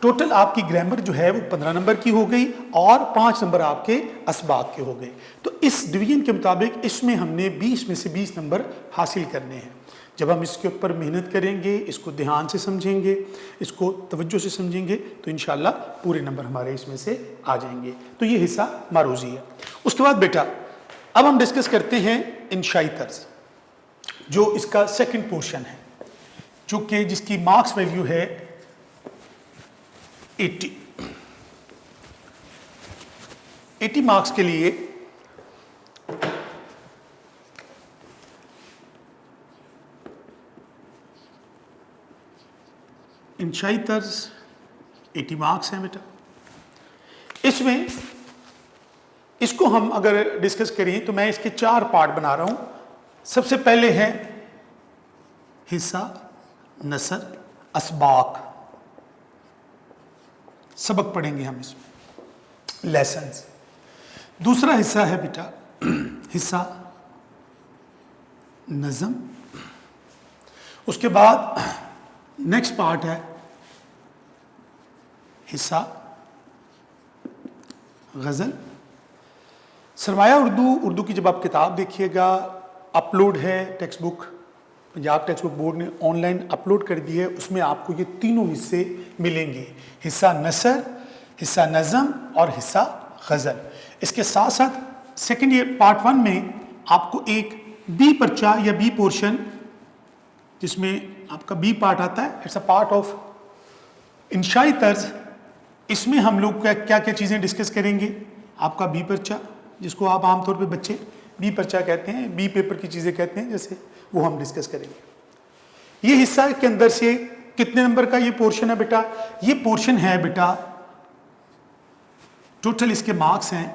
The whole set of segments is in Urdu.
ٹوٹل آپ کی گرامر جو ہے وہ 15 نمبر کی ہو گئی اور 5 نمبر آپ کے اسباق کے ہو گئے. تو اس ڈویژن کے مطابق اس میں ہم نے 20 میں سے 20 نمبر حاصل کرنے ہیں. جب ہم اس کے اوپر محنت کریں گے، اس کو دھیان سے سمجھیں گے، اس کو توجہ سے سمجھیں گے تو انشاءاللہ پورے نمبر ہمارے اس میں سے آ جائیں گے. تو یہ حصہ معروضی ہے. اس کے بعد بیٹا اب ہم ڈسکس کرتے ہیں انشائی طرز، جو اس کا سیکنڈ پورشن ہے، جو کہ جس کی مارکس ویلیو ہے 80 مارکس کے لیے انشائی طرز 80 مارکس ہیں بیٹا. اس میں اس کو ہم اگر ڈسکس کریں تو میں اس کے 4 پارٹ بنا رہا ہوں. سب سے پہلے ہے حصہ نثر اسباق، سبق پڑھیں گے ہم اس میں، لیسنز. دوسرا حصہ ہے بیٹا حصہ نظم. اس کے بعد نیکسٹ پارٹ ہے حصہ غزل. سرمایہ اردو کی جب آپ کتاب دیکھیے گا، اپلوڈ ہے text book, Punjab text book board نے آن لائن اپلوڈ کر دی ہے. اس میں آپ کو یہ تینوں حصے ملیں گے، حصہ نثر، حصہ نظم اور حصہ غزل. اس کے ساتھ ساتھ سیکنڈ ایئر پارٹ 1 میں آپ کو ایک بی پرچہ یا بی پورشن، جس میں آپ کا بی پارٹ آتا ہے، اٹس اے پارٹ آف انشائی طرز. اس میں ہم لوگ کیا کیا چیزیں ڈسکس کریں گے. آپ کا بی پرچہ، جس کو آپ عام طور پہ بچے بی پرچہ کہتے ہیں، بی پیپر کی چیزیں کہتے ہیں جیسے، وہ ہم ڈسکس کریں گے. یہ حصہ کے اندر سے کتنے نمبر کا یہ پورشن ہے بیٹا؟ یہ پورشن ہے بیٹا، ٹوٹل اس کے مارکس ہیں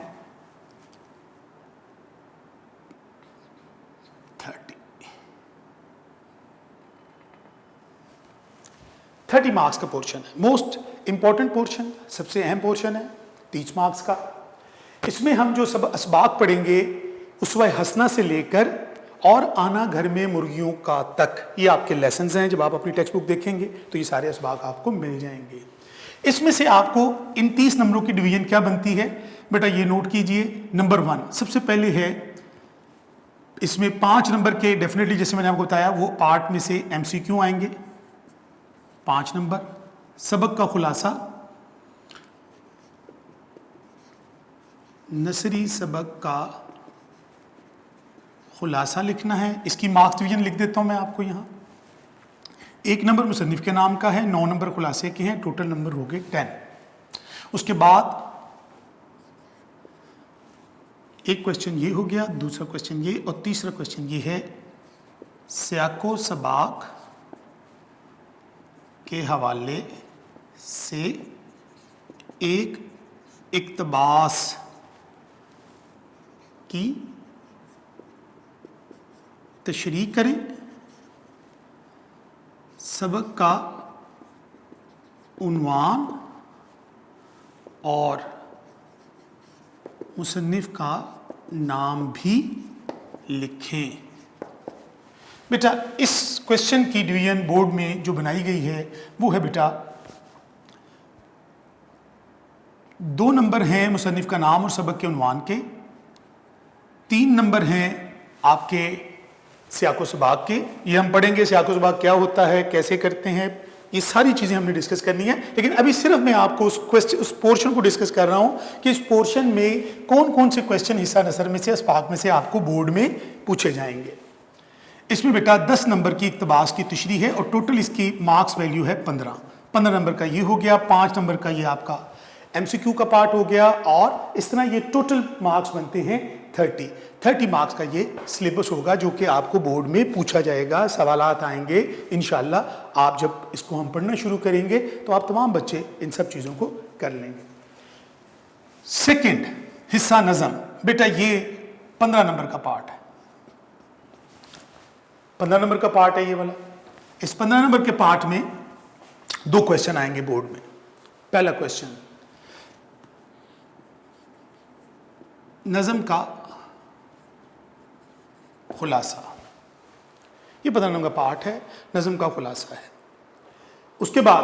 30 مارکس کا پورشن ہے. موسٹ امپورٹنٹ پورشن، سب سے اہم پورشن ہے 30 مارکس کا. اس میں ہم جو سب اسباق پڑھیں گے، اسوہ حسنہ سے لے کر اور آنا گھر میں مرغیوں کا تک، یہ آپ کے لیسنز ہیں. جب آپ اپنی ٹیکسٹ بک دیکھیں گے تو یہ سارے اسباق آپ کو مل جائیں گے. اس میں سے آپ کو ان 30 نمبروں کی ڈویژن کیا بنتی ہے بیٹا، یہ نوٹ کیجئے. نمبر 1 سب سے پہلے ہے، اس میں 5 نمبر کے ڈیفینیٹلی جیسے میں نے آپ کو بتایا وہ پارٹ میں سے ایم سی کیو آئیں گے. 5 نمبر سبق کا خلاصہ، نثری سبق کا خلاصہ لکھنا ہے. اس کی مارکس ڈویژن لکھ دیتا ہوں میں آپ کو یہاں. 1 نمبر مصنف کے نام کا ہے، 9 نمبر خلاصے کے ہیں، ٹوٹل نمبر ہو گئے 10. اس کے بعد ایک کوشچن یہ ہو گیا، دوسرا کوشچن یہ، اور تیسرا کوشچن یہ ہے سیاق و سباق کے حوالے سے ایک اقتباس کی تشریح کریں. سبق کا عنوان اور مصنف کا نام بھی لکھیں. بیٹا اس کوشچن کی ڈویژن بورڈ میں جو بنائی گئی ہے وہ ہے بیٹا 2 نمبر ہیں مصنف کا نام اور سبق کے عنوان کے، 3 نمبر ہیں آپ کے سیاق و سباق کے. یہ ہم پڑھیں گے سیاق و سباق کیا ہوتا ہے، کیسے کرتے ہیں، یہ ساری چیزیں ہم نے ڈسکس کرنی ہے. لیکن ابھی صرف میں آپ کو اس پورشن کو ڈسکس کر رہا ہوں کہ اس پورشن میں کون کون سے کوشچن حصہ نثر میں سے، اسباق میں سے آپ کو بورڈ میں پوچھے جائیں گے. اس میں بیٹا 10 نمبر کی اقتباس کی تشریح ہے اور ٹوٹل اس کی مارکس ویلیو ہے 15 نمبر کا یہ ہو گیا، 5 نمبر کا یہ آپ کا ایم سی کیو کا پارٹ ہو گیا، اور اس طرح یہ ٹوٹل مارکس بنتے ہیں 30 مارکس کا یہ سلیبس ہوگا جو کہ آپ کو بورڈ میں پوچھا جائے گا. سوالات آئیں گے انشاءاللہ. آپ جب اس کو ہم پڑھنا شروع کریں گے تو آپ تمام بچے ان سب چیزوں کو کر لیں گے. سیکنڈ حصہ نظم، بیٹا یہ 15 نمبر کا پارٹ ہے. 15 نمبر کا پارٹ ہے یہ والا. اس 15 نمبر کے پارٹ میں 2 کوشچن آئیں گے بورڈ میں. پہلا کوشچن، نظم کا خلاصہ. یہ 15 نمبر کا پارٹ ہے، نظم کا خلاصہ ہے. اس کے بعد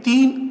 3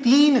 3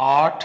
8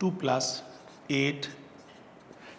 2 + 8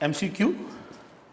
MCQ,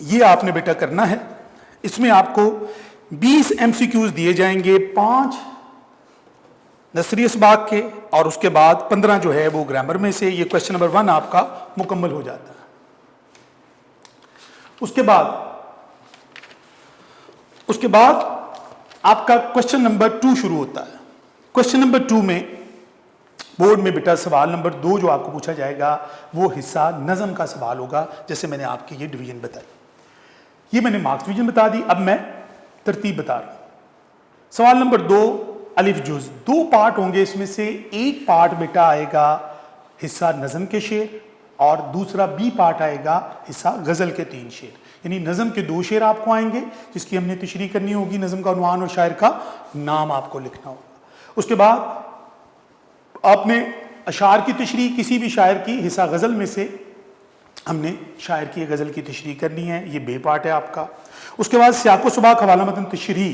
یہ آپ نے بیٹا کرنا ہے. اس میں آپ کو 20 MCQs دیے جائیں گے, 5 نثری اسباق کے اور اس کے بعد 15 جو ہے وہ گرامر میں سے. یہ کوشچن نمبر 1 آپ کا مکمل ہو جاتا ہے. اس کے بعد آپ کا کوشچن نمبر 2 شروع ہوتا ہے. کوشچن نمبر 2 میں بورڈ میں بیٹا سوال نمبر 2 جو آپ کو پوچھا جائے گا وہ حصہ نظم کا سوال ہوگا. جیسے میں نے آپ کی یہ ڈویژن بتائی, یہ میں نے مارکس ڈویژن بتا دی. اب میں ترتیب بتا رہا ہوں. سوال نمبر 2 الف جز, 2 پارٹ ہوں گے. اس میں سے ایک پارٹ بیٹا آئے گا حصہ نظم کے شعر اور دوسرا بی پارٹ آئے گا حصہ غزل کے 3 شعر. یعنی نظم کے 2 شعر آپ کو آئیں گے جس کی ہم نے تشریح کرنی ہوگی, نظم کا عنوان اور شاعر کا نام آپ کو لکھنا ہوگا. اس کے بعد آپ نے اشعار کی تشریح کسی بھی شاعر کی, حصہ غزل میں سے ہم نے شاعر کی غزل کی تشریح کرنی ہے, یہ بے پارٹ ہے آپ کا. اس کے بعد سیاق و سباق حوالہ متن تشریح,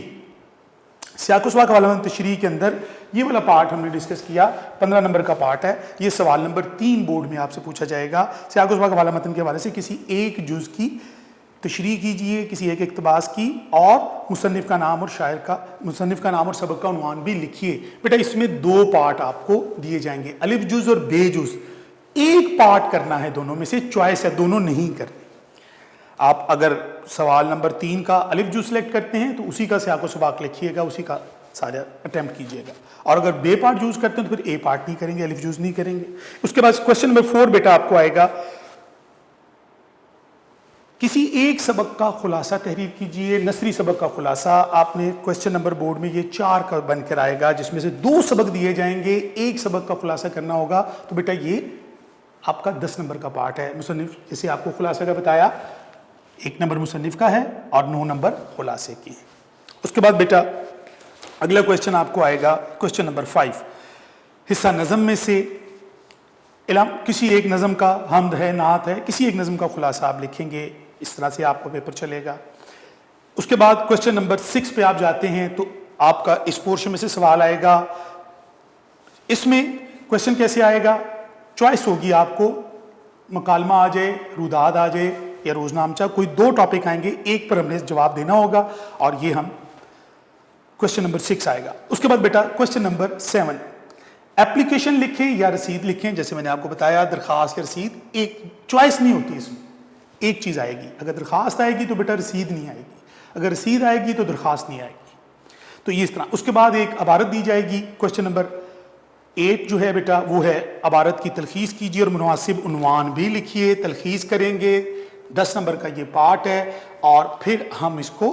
سیاق و سباق حوالہ متن تشریح کے اندر یہ والا پارٹ ہم نے ڈسکس کیا, 15 نمبر کا پارٹ ہے. یہ سوال نمبر 3 بورڈ میں آپ سے پوچھا جائے گا. سیاق و سباق حوالہ متن کے حوالے سے کسی ایک جز کی تشریح کیجئے, کسی ایک اقتباس کی, اور مصنف کا نام اور شاعر کا, مصنف کا نام اور سبق کا عنوان بھی لکھیے. بیٹا اس میں 2 پارٹ آپ کو دیے جائیں گے, الف جز اور بے جز. ایک پارٹ کرنا ہے, دونوں میں سے چوائس ہے, دونوں نہیں کرنے. آپ اگر سوال نمبر 3 کا الف جز سلیکٹ کرتے ہیں تو اسی کا سیاق و سباق لکھیے گا, اسی کا سارا اٹیمپٹ کیجئے گا. اور اگر بے پارٹ یوز کرتے ہیں تو پھر اے پارٹ نہیں کریں گے, الف جز نہیں کریں گے. اس کے بعد کوشچن نمبر 4 بیٹا آپ کو آئے گا, کسی ایک سبق کا خلاصہ تحریر کیجئے. نثری سبق کا خلاصہ آپ نے کوشچن نمبر بورڈ میں یہ 4 کا بن کر آئے گا, جس میں سے 2 سبق دیے جائیں گے, ایک سبق کا خلاصہ کرنا ہوگا. تو بیٹا یہ آپ کا 10 نمبر کا پارٹ ہے. مصنف جیسے آپ کو خلاصہ کا بتایا, 1 نمبر مصنف کا ہے اور 9 نمبر خلاصے کی ہیں. اس کے بعد بیٹا اگلا کوشچن آپ کو آئے گا, کوشچن نمبر 5, حصہ نظم میں سے کسی ایک نظم کا, حمد ہے, نعت ہے, کسی ایک نظم کا خلاصہ آپ لکھیں گے. اس طرح سے آپ کا پیپر چلے گا. اس کے بعد کوشچن نمبر 6 پہ آپ جاتے ہیں تو آپ کا اس پورشن میں سے سوال آئے گا. اس میں کوشچن کیسے آئے گا, چوائس ہوگی آپ کو, مکالمہ آ جائے, روداد آ جائے یا روزنامچہ, کوئی 2 ٹاپک آئیں گے, ایک پر ہم نے جواب دینا ہوگا, اور یہ ہم کوشچن نمبر 6 آئے گا. اس کے بعد بیٹا کوشچن نمبر 7, اپلیکیشن لکھیں یا رسید لکھیں. جیسے میں نے آپ کو بتایا درخواست یا رسید, ایک چوائس نہیں ہوتی, اس میں ایک چیز آئے گی. اگر درخواست آئے گی تو بیٹا رسید نہیں آئے گی, اگر رسید آئے گی تو درخواست نہیں آئے گی. تو یہ اس طرح. اس کے بعد ایک عبارت دی جائے گی. کوشچن نمبر 8 جو ہے بیٹا وہ ہے عبارت کی تلخیص کیجیے اور مناسب عنوان بھی لکھیے. تلخیص کریں گے, 10 نمبر کا یہ پارٹ ہے, اور پھر ہم اس کو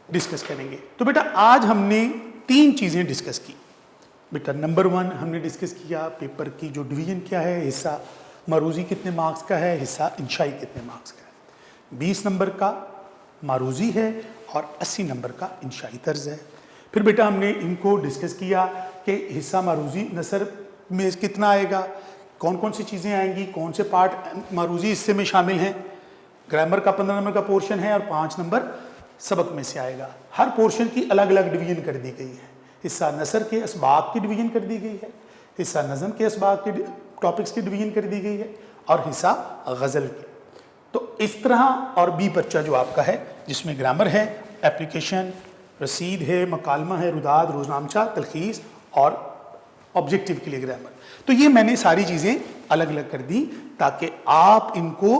ڈسکس کریں گے. تو بیٹا آج ہم نے 3 چیزیں ڈسکس کی. بیٹا نمبر 1 ہم نے ڈسکس کیا پیپر کی جو ڈویژن کیا ہے, حصہ معروضی کتنے مارکس کا ہے, حصہ انشائی کتنے مارکس کا ہے. 20 نمبر کا معروضی ہے اور 80 نمبر کا انشائی طرز ہے. پھر بیٹا ہم نے ان کو ڈسکس کیا کہ حصہ معروضی نثر میں کتنا آئے گا, کون کون سی چیزیں آئیں گی, کون سے پارٹ معروضی حصے میں شامل ہیں. گرامر کا 15 نمبر کا پورشن ہے اور 5 نمبر سبق میں سے آئے گا. ہر پورشن کی الگ الگ ڈویژن کر دی گئی ہے. حصہ نثر کے اسباق کی ڈویژن کر دی گئی ہے, حصہ نظم کے اسباق کی ٹاپکس کی ڈویژن کر دی گئی ہے, اور حصہ غزل کی. تو اس طرح, اور بی پرچہ جو آپ کا ہے جس میں گرامر ہے, اپلیکیشن, رسید ہے, مکالمہ ہے, روداد, روزنامچہ, تلخیص اور آبجیکٹیو کے لیے گرامر. تو یہ میں نے ساری چیزیں الگ الگ کر دی تاکہ آپ ان کو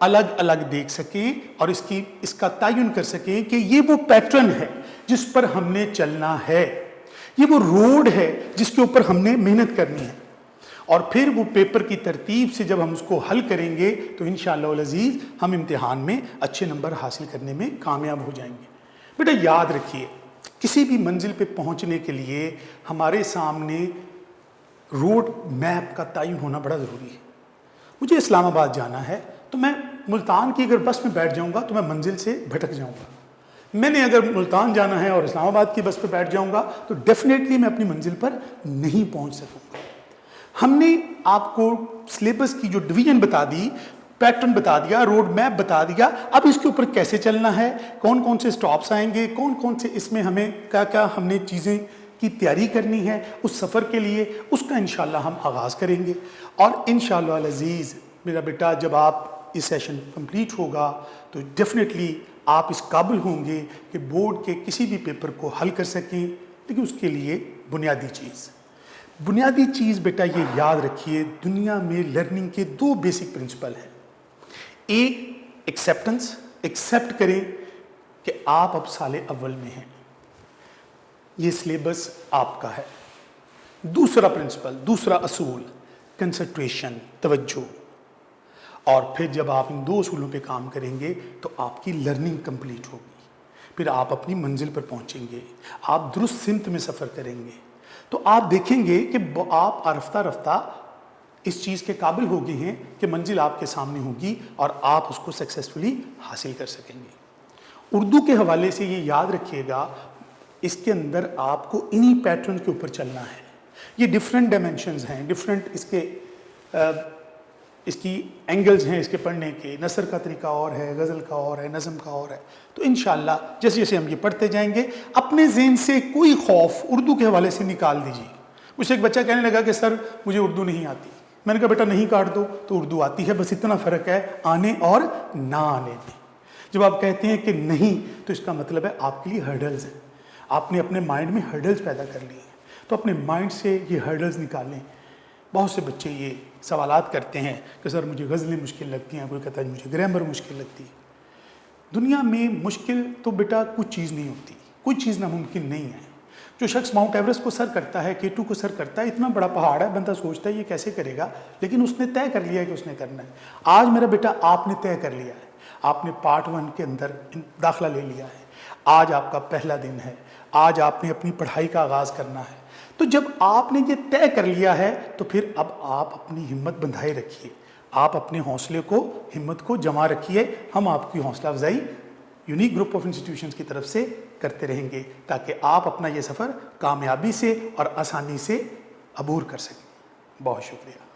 الگ الگ دیکھ سکیں اور اس کا تعین کر سکیں کہ یہ وہ پیٹرن ہے جس پر ہم نے چلنا ہے, یہ وہ روڈ ہے جس کے اوپر ہم نے محنت کرنی ہے. اور پھر وہ پیپر کی ترتیب سے جب ہم اس کو حل کریں گے تو انشاءاللہ العزیز ہم امتحان میں اچھے نمبر حاصل کرنے میں کامیاب ہو جائیں گے. بیٹا یاد رکھیے, کسی بھی منزل پہ پہنچنے کے لیے ہمارے سامنے روڈ میپ کا تعین ہونا بڑا ضروری ہے. مجھے اسلام آباد جانا ہے تو میں ملتان کی اگر بس میں بیٹھ جاؤں گا تو میں منزل سے بھٹک جاؤں گا. میں نے اگر ملتان جانا ہے اور اسلام آباد کی بس پہ بیٹھ جاؤں گا تو ڈیفینیٹلی میں اپنی منزل پر نہیں پہنچ سکوں گا. ہم نے آپ کو سلیبس کی جو ڈویژن بتا دی, پیٹرن بتا دیا, روڈ میپ بتا دیا. اب اس کے اوپر کیسے چلنا ہے, کون کون سے سٹاپس آئیں گے, کون کون سے اس میں ہمیں کیا کیا ہم نے چیزیں کی تیاری کرنی ہے اس سفر کے لیے, اس کا انشاءاللہ ہم آغاز کریں گے. اور انشاءاللہ العزیز میرا بیٹا جب آپ یہ سیشن کمپلیٹ ہوگا تو ڈیفینیٹلی آپ اس قابل ہوں گے کہ بورڈ کے کسی بھی پیپر کو حل کر سکیں. لیکن اس کے لیے بنیادی چیز بیٹا یہ یاد رکھیے، دنیا میں لرننگ کے 2 بیسک پرنسپل ہیں. ایک ایکسیپٹنس، ایکسیپٹ کریں کہ آپ اب سال اول میں ہیں، یہ سلیبس آپ کا ہے. دوسرا پرنسپل، دوسرا اصول، کنسنٹریشن، توجہ. اور پھر جب آپ ان 2 اصولوں پہ کام کریں گے تو آپ کی لرننگ کمپلیٹ ہوگی، پھر آپ اپنی منزل پر پہنچیں گے، آپ درست سمت میں سفر کریں گے. تو آپ دیکھیں گے کہ آپ رفتہ رفتہ اس چیز کے قابل ہو گئے ہیں کہ منزل آپ کے سامنے ہوگی اور آپ اس کو سکسیسفلی حاصل کر سکیں گے. اردو کے حوالے سے یہ یاد رکھیے گا، اس کے اندر آپ کو انہی پیٹرن کے اوپر چلنا ہے. یہ ڈفرینٹ ڈائمینشنز ہیں، ڈفرینٹ اس کی اینگلز ہیں اس کے پڑھنے کے. نثر کا طریقہ اور ہے، غزل کا اور ہے، نظم کا اور ہے. تو انشاءاللہ جیسے جیسے ہم یہ پڑھتے جائیں گے اپنے ذہن سے کوئی خوف اردو کے حوالے سے نکال دیجیے. مجھ سے ایک بچہ کہنے لگا کہ سر مجھے اردو نہیں آتی. میں نے کہا بیٹا نہیں کاٹ دو تو اردو آتی ہے، بس اتنا فرق ہے آنے اور نہ آنے میں. جب آپ کہتے ہیں کہ نہیں تو اس کا مطلب ہے آپ کے لیے ہرڈلز ہیں، آپ نے اپنے مائنڈ میں ہرڈلز پیدا کر لیے ہیں. تو اپنے مائنڈ سے یہ ہرڈلز نکالیں. بہت سے بچے یہ سوالات کرتے ہیں کہ سر مجھے غزلیں مشکل لگتی ہیں، کوئی کہتا ہے مجھے گرامر مشکل لگتی ہے. دنیا میں مشکل تو بیٹا کچھ چیز نہیں ہوتی، کوئی چیز ناممکن نہیں ہے. جو شخص ماؤنٹ ایوریسٹ کو سر کرتا ہے، K2 کو سر کرتا ہے، اتنا بڑا پہاڑ ہے، بندہ سوچتا ہے یہ کیسے کرے گا، لیکن اس نے طے کر لیا ہے کہ اس نے کرنا ہے. آج میرا بیٹا آپ نے طے کر لیا ہے، آپ نے پارٹ 1 کے اندر داخلہ لے لیا ہے. آج آپ کا پہلا دن ہے، آج آپ نے اپنی پڑھائی کا آغاز کرنا ہے. تو جب آپ نے یہ طے کر لیا ہے تو پھر اب آپ اپنی ہمت بندھائے رکھیے، آپ اپنے حوصلے کو، ہمت کو جمع رکھیے. ہم آپ کی حوصلہ افزائی یونیک گروپ آف انسٹیٹیوشنز کی طرف سے کرتے رہیں گے تاکہ آپ اپنا یہ سفر کامیابی سے اور آسانی سے عبور کر سکیں. بہت شکریہ.